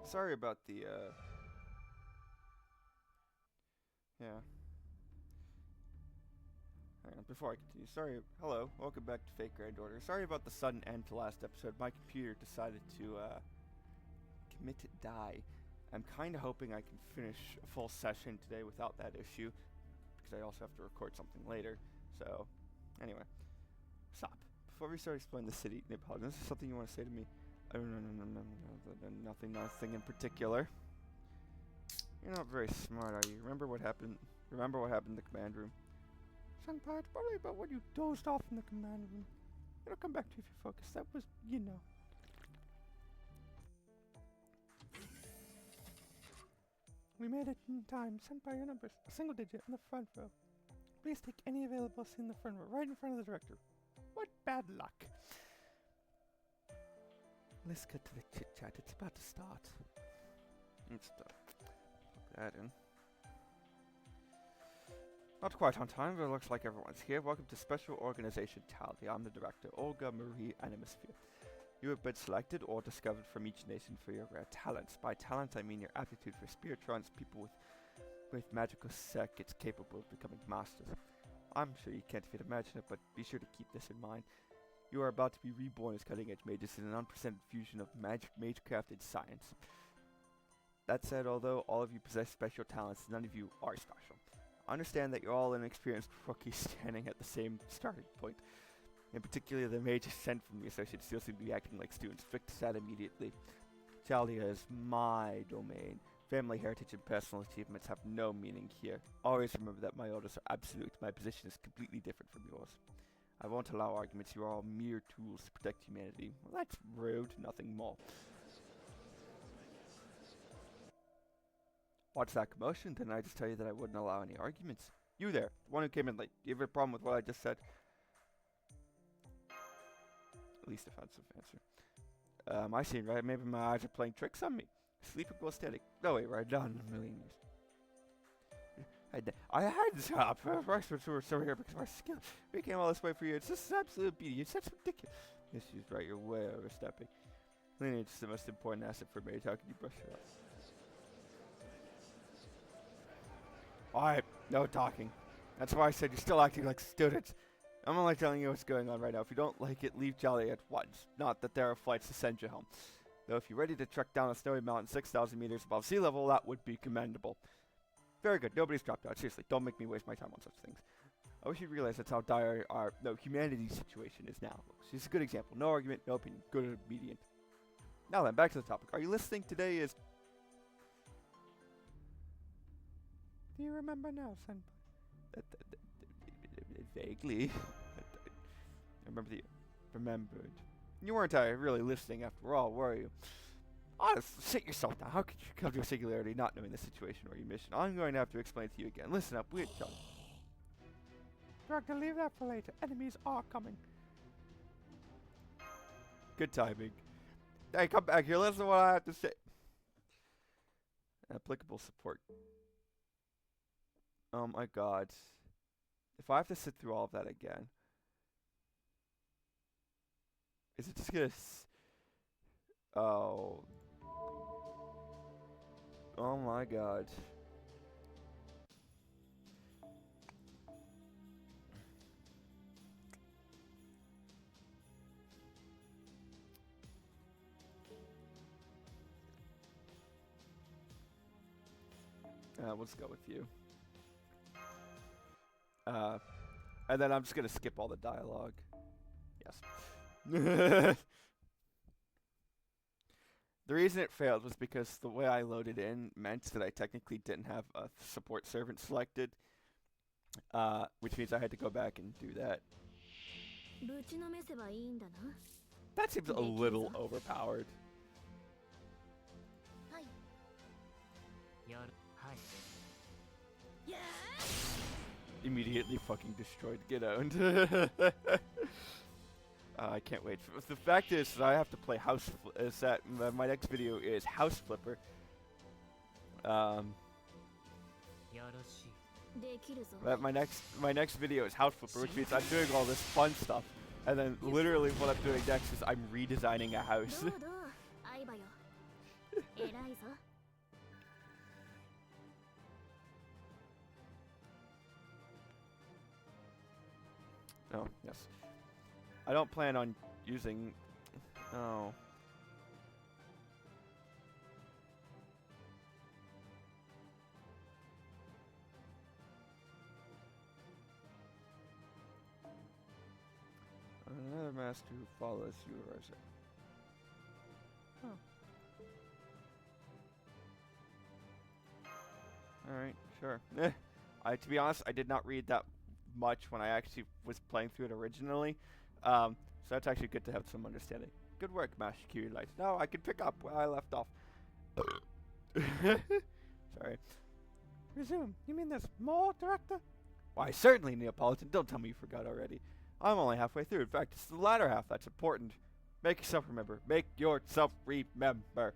Sorry about the, yeah. Hang on, before I continue, sorry, hello, welcome back to Fake Granddaughter. Sorry about the sudden end to last episode. My computer decided to, commit die. I'm kind of hoping I can finish a full session today without that issue, because I also have to record something later. So, anyway, stop. Before we start exploring the city, Nepal, is there something you want to say to me? Oh, no, nothing in particular. You're not very smart, are you? Remember what happened in the command room? Senpai, it's probably about when you dozed off in the command room. It'll come back to you if you focus. That was, you know. We made it in time. Senpai, your numbers. A single digit in the front row. Please take any available seat in the front row, right in front of the director. What bad luck. Let's get to the chit-chat. It's about to start. Let's plug that in. Not quite on time, but it looks like everyone's here. Welcome to Special Organization Tally. I'm the director, Olga Marie Animosphere. You have been selected or discovered from each nation for your rare talents. By talents, I mean your aptitude for spiritrons, people with magical circuits capable of becoming masters. I'm sure you can't even imagine it, but be sure to keep this in mind. You are about to be reborn as cutting-edge mages in an unprecedented fusion of magecraft and science. That said, although all of you possess special talents, none of you are special. I understand that you're all inexperienced rookies standing at the same starting point. In particular, the mages sent from the Associate still seem to be acting like students. Fix that immediately. Chalia is my domain. Family heritage and personal achievements have no meaning here. Always remember that my orders are absolute. My position is completely different from yours. I won't allow arguments. You are all mere tools to protect humanity. Well, that's rude. Nothing more. What's that commotion? Didn't I just tell you that I wouldn't allow any arguments? You there, the one who came in late. Do you have a problem with what I just said? Least offensive answer. I see, right? Maybe my eyes are playing tricks on me. Sleep and go steady. No way, right down in a million years. I had to stop. Experts who were still here because of our skill. We came all this way for you. It's just an absolute beauty. It's such ridiculous. Yes, she's right. You're way overstepping. Lineage is the most important asset for me. How can you brush it off? Alright, no talking. That's why I said you're still acting like students. I'm only telling you what's going on right now. If you don't like it, leave Jolly at once. Not that there are flights to send you home. Though if you're ready to trek down a snowy mountain 6,000 meters above sea level, that would be commendable. Very good. Nobody's dropped out. Seriously, don't make me waste my time on such things. I wish you realize that's how dire humanity's situation is now. She's a good example. No argument, no opinion. Good and obedient. Now then, back to the topic. Are you listening? Today is... Do you remember now, son? Vaguely. I remembered. You weren't really listening after all, were you? Honestly, sit yourself down. How could you come to a singularity not knowing the situation or your mission? I'm going to have to explain to you again. Listen up, we're done. Director, leave that for later. Enemies are coming. Good timing. Hey, come back here. Listen to what I have to say. Applicable support. Oh my god. If I have to sit through all of that again, is it just gonna oh. Oh my god. Let's go with you. And then I'm just gonna skip all the dialogue. Yes. The reason it failed was because the way I loaded in meant that I technically didn't have a support servant selected, which means I had to go back and do that. That seems a little overpowered. Immediately fucking destroyed. Get owned. I can't wait. The fact is that I have to play House. Is that my next video is House Flipper. That my next video is House Flipper, which means I'm doing all this fun stuff, and then literally what I'm doing next is I'm redesigning a house. Oh, yes. I don't plan on using... Oh. Another master who follows you, Rosa. Oh. Alright, sure. To be honest, I did not read that much when I actually was playing through it originally. So that's actually good to have some understanding. Good work, Master Kiryu Light. Now I can pick up where I left off. Sorry. Resume. You mean there's more, Director? Why, certainly, Neapolitan. Don't tell me you forgot already. I'm only halfway through. In fact, it's the latter half that's important. Make yourself remember. Make yourself remember.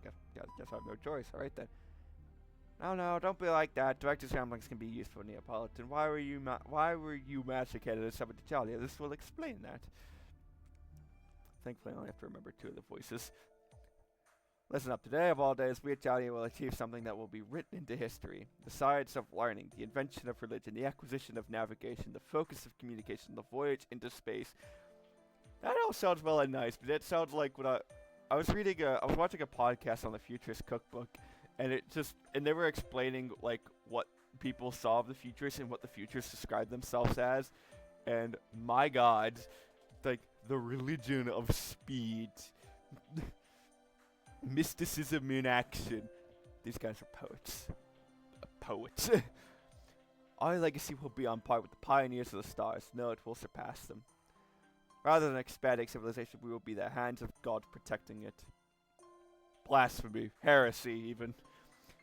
Guess I have no choice. Alright then. No, don't be like that. Director's ramblings can be useful, Neapolitan. Why were you Master Candidate summoned to Chalia? This will explain that. Thankfully, I only have to remember 2 of the voices. Listen up, today of all days, we at Chalia will achieve something that will be written into history. The science of learning, the invention of religion, the acquisition of navigation, the focus of communication, the voyage into space. That all sounds well and nice, but it sounds like when I was watching a podcast on the Futurist Cookbook, and they were explaining like what people saw of the futurists and what the futurists described themselves as, and my God, like the religion of speed, mysticism in action. These guys are poets. Poets. Our legacy will be on par with the pioneers of the stars. No, it will surpass them. Rather than expanding civilization, we will be the hands of God protecting it. Blasphemy, heresy even.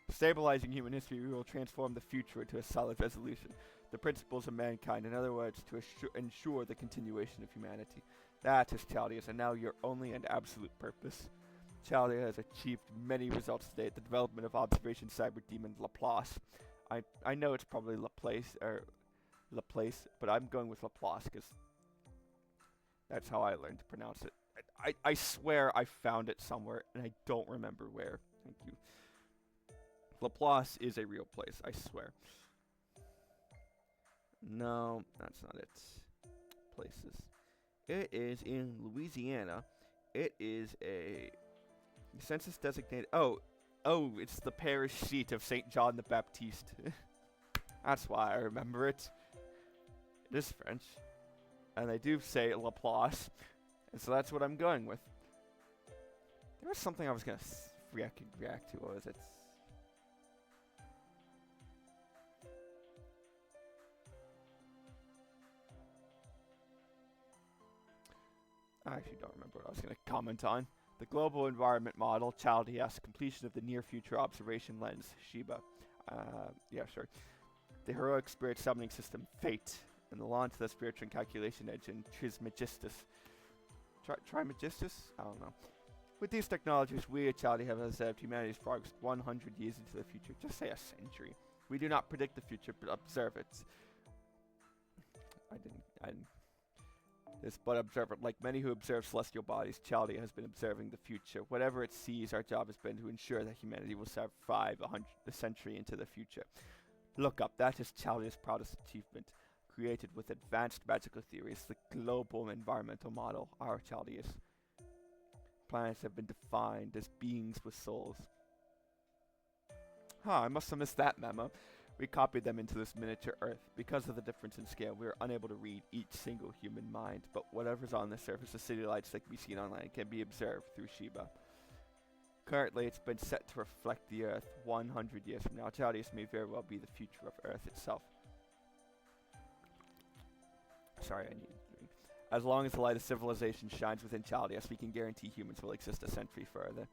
Stabilizing human history, we will transform the future into a solid resolution. The principles of mankind, in other words, to ensure the continuation of humanity. That is Chaldea's, and now your only and absolute purpose. Chaldea has achieved many results today. The development of observation cyber demon Laplace. I know it's probably Laplace, but I'm going with Laplace because that's how I learned to pronounce it. I swear I found it somewhere, and I don't remember where. Thank you. Laplace is a real place, I swear. No, that's not it. Places. It is in Louisiana. It is a census designated... Oh, it's the parish seat of St. John the Baptiste. That's why I remember it. It is French. And they do say Laplace. And so that's what I'm going with. There was something I was going to react to. What was it? I actually don't remember what I was going to comment on. The Global Environment Model, Chaldea's completion of the Near Future Observation Lens, Shiba. Yeah, sure. The Heroic Spirit Summoning System, Fate. And the launch of the Spiritual Calculation Engine, Trismegistus. Trimegistus? I don't know. With these technologies, we at Chaldea have observed humanity's progress 100 years into the future. Just say a century. We do not predict the future, but observe it. But observe it. Like many who observe celestial bodies, Chaldea has been observing the future. Whatever it sees, our job has been to ensure that humanity will survive a century into the future. Look up. That is Chaldea's proudest achievement. Created with advanced magical theories, the global environmental model, our Chaldeas. Planets have been defined as beings with souls. I must have missed that memo. We copied them into this miniature Earth. Because of the difference in scale, we are unable to read each single human mind, but whatever's on the surface of city lights that can be seen online can be observed through Shiba. Currently, it's been set to reflect the Earth 100 years from now. Chaldeas may very well be the future of Earth itself. Sorry, I need to drink. As long as the light of civilization shines within Chaldeas, we can guarantee humans will exist a century further.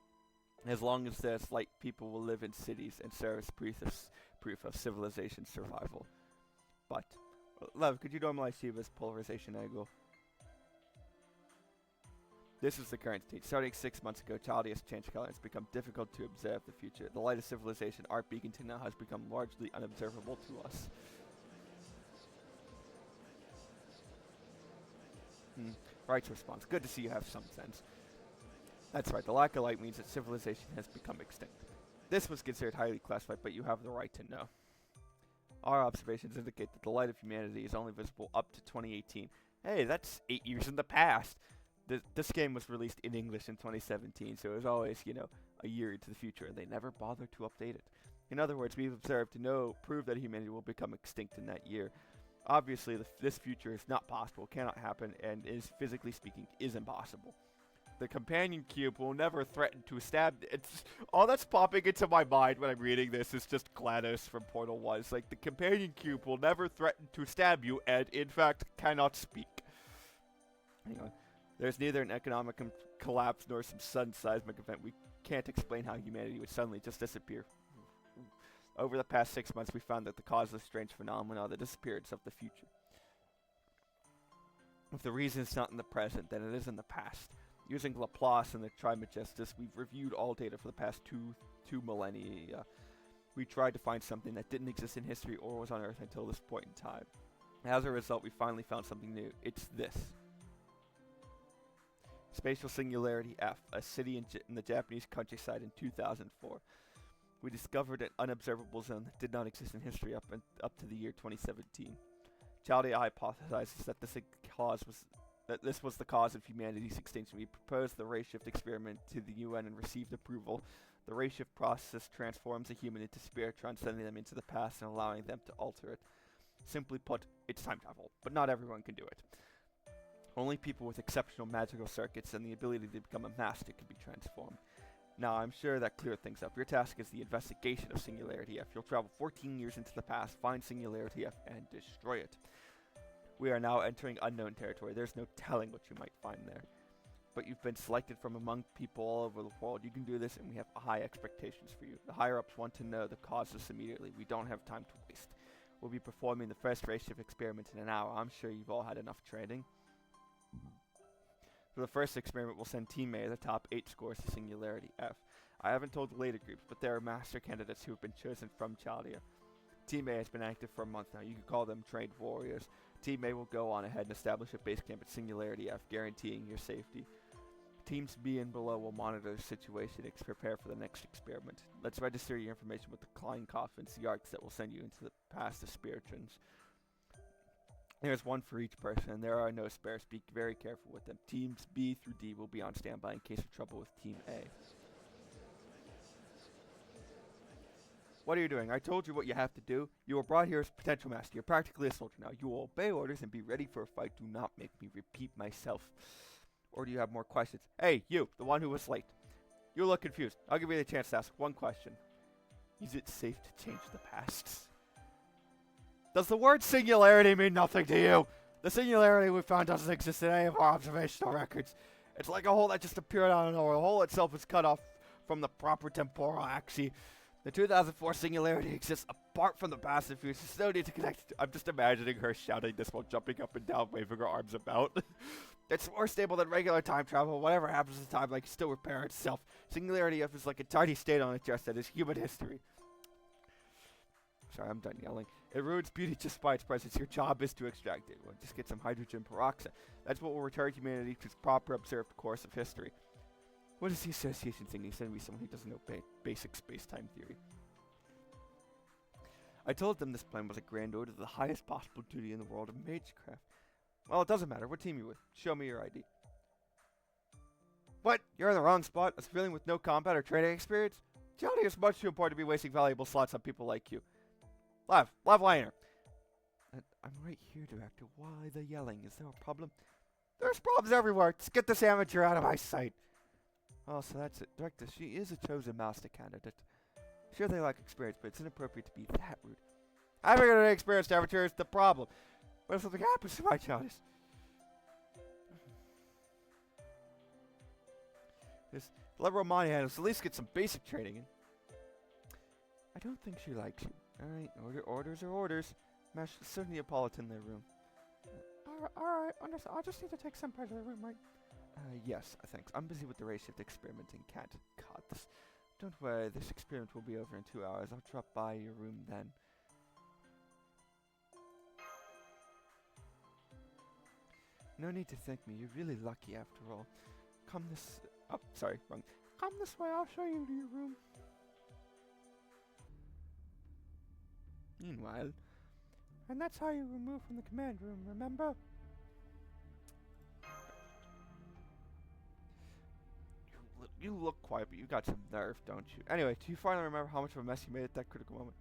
As long as there's light, people will live in cities and serve as proof of civilization's survival. But, love, could you normalize Shiva's polarization angle? This is the current state. Starting 6 months ago, Chaldeas changed color and it's become difficult to observe the future. The light of civilization, our beacon to now, has become largely unobservable to us. Right response. Good to see you have some sense. That's right, the lack of light means that civilization has become extinct. This was considered highly classified, but you have the right to know. Our observations indicate that the light of humanity is only visible up to 2018. Hey, that's 8 years in the past. This game was released in English in 2017, so it was always, a year into the future, and they never bothered to update it. In other words, we've observed to prove that humanity will become extinct in that year. Obviously, this future is not possible, cannot happen, and is, physically speaking, is impossible. The companion cube will never threaten to stab. All that's popping into my mind when I'm reading this is just GLaDOS from Portal 1. It's like the companion cube will never threaten to stab you, and in fact cannot speak. Hang on. There's neither an economic collapse nor some sudden seismic event. We can't explain how humanity would suddenly just disappear. Over the past 6 months, we found that the cause of this strange phenomena, the disappearance of the future. If the reason is not in the present, then it is in the past. Using Laplace and the Trimagistus, we've reviewed all data for the past two millennia. We tried to find something that didn't exist in history or was on Earth until this point in time. As a result, we finally found something new. It's this. Spatial Singularity F, a city in the Japanese countryside in 2004. We discovered an unobservable zone that did not exist in history up to the year 2017. Chaldea hypothesizes that this was the cause of humanity's extinction. We proposed the ray shift experiment to the UN and received approval. The ray shift process transforms a human into spiritron, sending them into the past and allowing them to alter it. Simply put, it's time travel, but not everyone can do it. Only people with exceptional magical circuits and the ability to become a master can be transformed. Now, I'm sure that cleared things up. Your task is the investigation of Singularity F. You'll travel 14 years into the past, find Singularity F, and destroy it. We are now entering unknown territory. There's no telling what you might find there. But you've been selected from among people all over the world. You can do this, and we have high expectations for you. The higher-ups want to know the causes immediately. We don't have time to waste. We'll be performing the first ray shift experiment in an hour. I'm sure you've all had enough training. For the first experiment, we'll send Team A the top 8 scores to Singularity F. I haven't told the later groups, but there are master candidates who have been chosen from Chaldea. Team A has been active for a month now. You can call them trained warriors. Team A will go on ahead and establish a base camp at Singularity F, guaranteeing your safety. Teams B and below will monitor the situation and prepare for the next experiment. Let's register your information with the Klein coffins, the arcs that will send you into the past of spiritrons. There's one for each person, and there are no spares. Be very careful with them. Teams B through D will be on standby in case of trouble with Team A. What are you doing? I told you what you have to do. You were brought here as potential master. You're practically a soldier now. You will obey orders and be ready for a fight. Do not make me repeat myself. Or do you have more questions? Hey, you, the one who was late. You look confused. I'll give you the chance to ask one question. Is it safe to change the past? Does the word singularity mean nothing to you? The singularity we found doesn't exist in any of our observational records. It's like a hole that just appeared out of nowhere. The hole itself is cut off from the proper temporal axis. The 2004 singularity exists apart from the past and future. There's no need to connect it. I'm just imagining her shouting this while jumping up and down, waving her arms about. It's more stable than regular time travel. Whatever happens to time, like, still repair itself. Singularity F is like a tiny stain on a dress that is human history. Sorry, I'm done yelling. It ruins beauty just by its presence. Your job is to extract it. Well, just get some hydrogen peroxide. That's what will return humanity to its proper observed course of history. What is the association thing? You send me someone who doesn't know basic space-time theory. I told them this plan was a grand order to the highest possible duty in the world of magecraft. Well, it doesn't matter. What team you with? Show me your ID. What? You're in the wrong spot? A civilian with no combat or training experience? Chaldea is much too important to be wasting valuable slots on people like you. Left liner. I'm right here, Director. Why the yelling? Is there a problem? There's problems everywhere. Just get this amateur out of my sight. Oh, so that's it. Director, she is a chosen master candidate. Sure, they lack experience, but it's inappropriate to be that rude. I figured an experienced amateur is the problem. What if something happens to my child? This Romani has at least get some basic training in. I don't think she likes you. Alright, orders are orders. Mash send Neapolitan in their room. Alright, I'll just need to take some part of the room, right? Yes, thanks. I'm busy with the ray shift experiment and can't cut this. Don't worry, this experiment will be over in 2 hours. I'll drop by your room then. No need to thank me. You're really lucky after all. Come Oh, sorry, wrong. Come this way, I'll show you to your room. Meanwhile, and that's how you were moved from the command room, remember? You look quiet, but you got some nerve, don't you? Anyway, do you finally remember how much of a mess you made at that critical moment?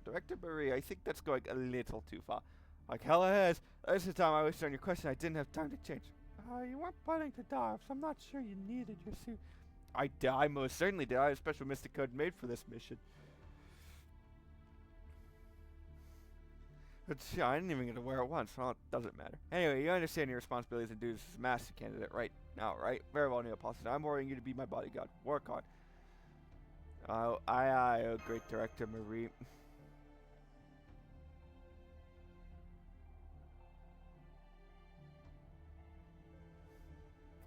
Director Marie, I think that's going a little too far. Like hell it has. This is the time I wasted on your question. I didn't have time to change. You weren't planning to dive, so I'm not sure you needed your suit. I most certainly did. I have a special mystic code made for this mission. But yeah, I didn't even get to wear it once, so it doesn't matter. Anyway, you understand your responsibilities and duties as a master candidate right now, right? Very well, Neopolitan. I'm ordering you to be my bodyguard. Work on. Oh, oh, great Director Marie.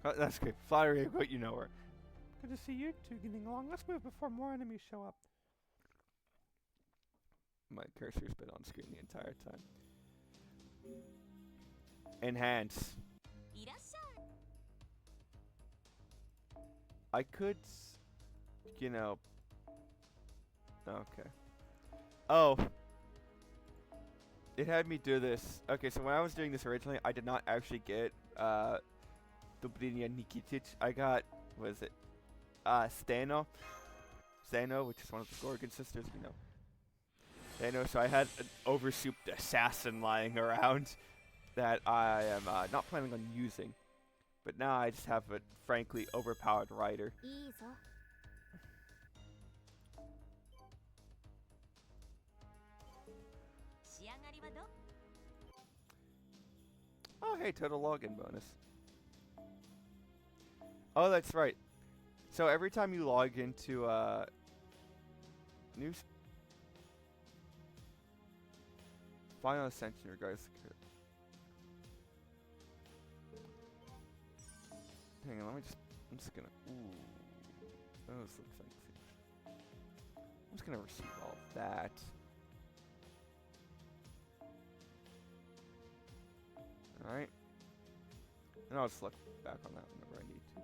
Oh, that's great. Flattery, but you know her. Good to see you two getting along. Let's move before more enemies show up. My cursor's been on screen the entire time. Enhance. I could, you know. Okay. Oh. It had me do this. Okay, so when I was doing this originally, I did not actually get Dubrinia Nikitic. I got, what is it? Stano. Stano, which is one of the Gorgon sisters, you know. Stano, so I had an oversouped assassin lying around that I am not planning on using. But now I just have a frankly overpowered rider. Oh, hey, total login bonus. Oh, that's right. So every time you log into news final Ascension regards to hang on, I'm just gonna ooh. Those looks like I'm just gonna receive all of that. Alright. And I'll just look back on that whenever I need to.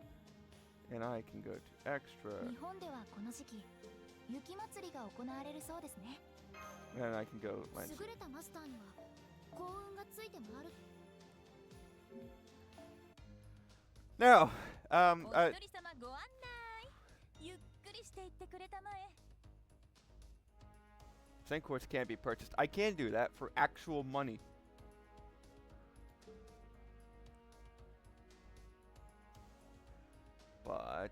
And I can go to extra. And I can go now, Zen quartz can't be purchased. I can do that for actual money. But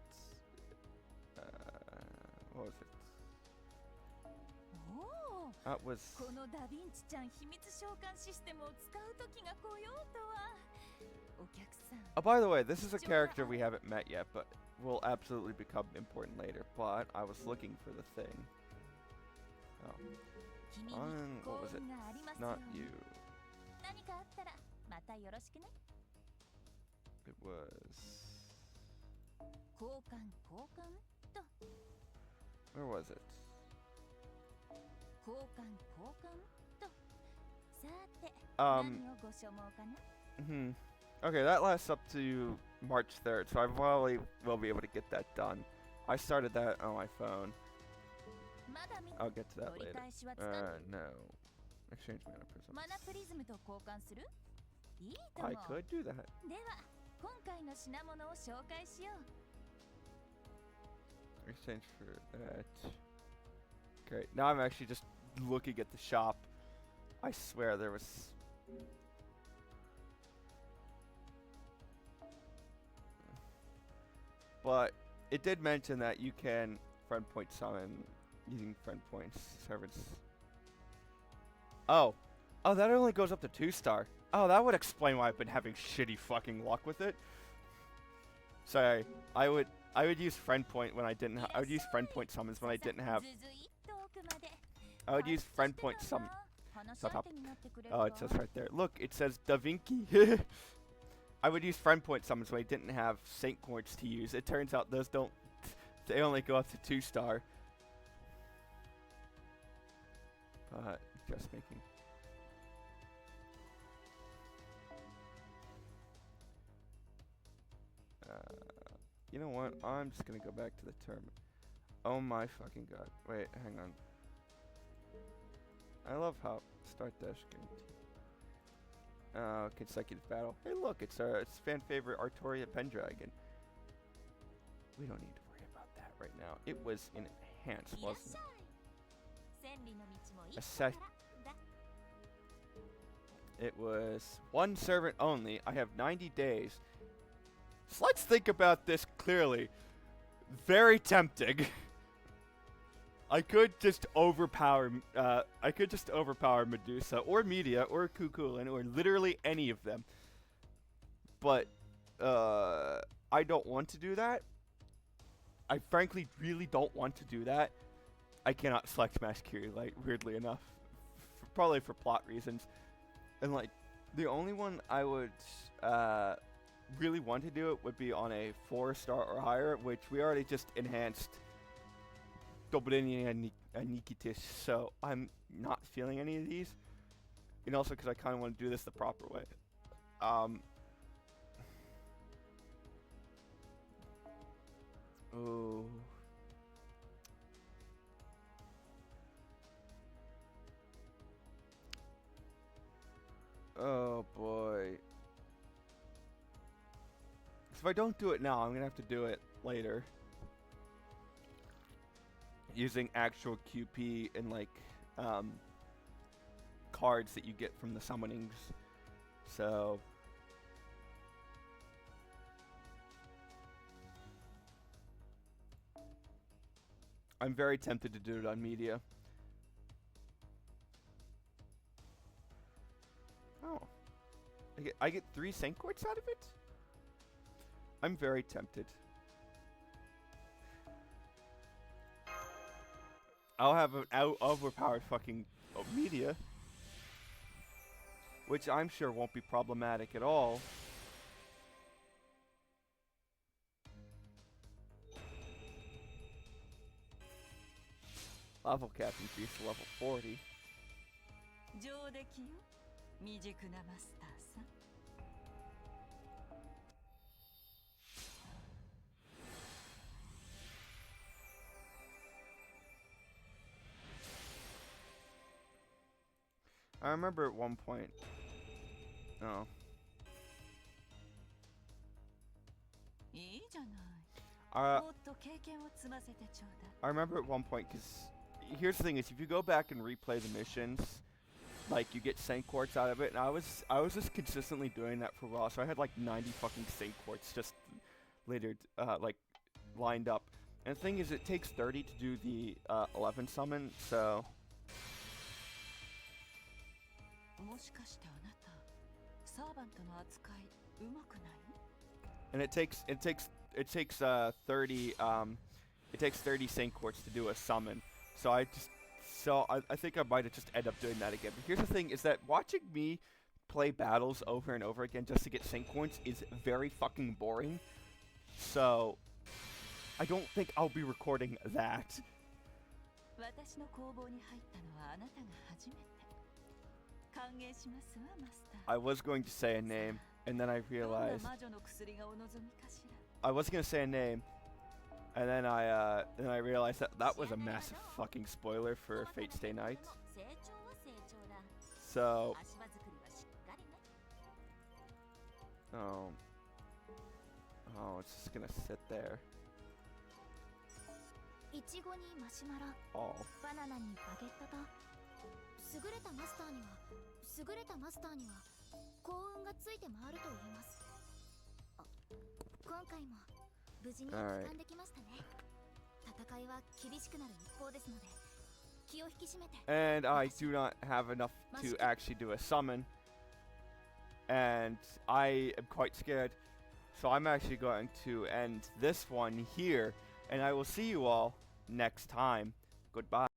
what was it? That was. Oh, by the way, this is a character we haven't met yet, but will absolutely become important later. But I was looking for the thing. Oh. What was it? Not you. It was. Where was it? Okay, that lasts up to March 3rd, so I probably will be able to get that done. I started that on my phone. I'll get to that later. No. Exchange mana prisms. I could do that. Exchange for that. Great. Now I'm actually just looking at the shop. I swear there was. But it did mention that you can friend point summon using friend points. Servants. Oh. Oh, that only goes up to 2-star. Oh, that would explain why I've been having shitty fucking luck with it. Sorry. I would use friend point when I didn't I would use friend point summons when I didn't have. I would use friend point summon. Oh, it says right there. Look, it says Da Vinci. I would use friend point summons when I didn't have Saint points to use. It turns out those don't. They only go up to 2-star. But just making. You know what? I'm just gonna go back to the tournament. Oh my fucking god. Wait, hang on. I love how start dash game. Consecutive battle. Hey look, it's fan favorite Artoria Pendragon. We don't need to worry about that right now. It was enhanced, wasn't it? It was one servant only. I have 90 days. So let's think about this clearly. Very tempting. I could just overpower Medusa or Medea or Kukulin or literally any of them. But I don't want to do that. I frankly really don't want to do that. I cannot select Masquerade Light, weirdly enough. Probably for plot reasons. And like, the only one I would really want to do it would be on a 4-star or higher, which we already just enhanced Dobrynia and Nikitis, so I'm not feeling any of these. And also because I kind of want to do this the proper way. Oh. Oh boy. So if I don't do it now, I'm gonna have to do it later. Using actual QP and like cards that you get from the summonings. So I'm very tempted to do it on Medea. Oh. I get 3 Saint Quartz out of it? I'm very tempted. I'll have an overpowered fucking Medea, which I'm sure won't be problematic at all. Level cap increase to level 40. I remember at one point. Oh. I remember at one point, because here's the thing: is if you go back and replay the missions, like you get Saint Quartz out of it, and I was just consistently doing that for a while, so I had like 90 fucking Saint Quartz just later, like lined up. And the thing is, it takes 30 to do the 11 summon, so. And it takes 30 Saint Quartz to do a summon. So I think I might have just end up doing that again. But here's the thing: is that watching me play battles over and over again just to get Saint Quartz is very fucking boring. So I don't think I'll be recording that. I was going to say a name, and then I realized I was going to say a name, and then I realized that was a massive fucking spoiler for Fate Stay Night. So, oh, it's just gonna sit there. Oh. 優れたマスターには優れたマスターには幸運がついて回ると言います。今回も無事に帰還できましたね。戦いは厳しくなる一方ですので気を引き締めて。And I do not have enough to actually do a summon, and I am quite scared. So I'm actually going to end this one here, and I will see you all next time. Goodbye.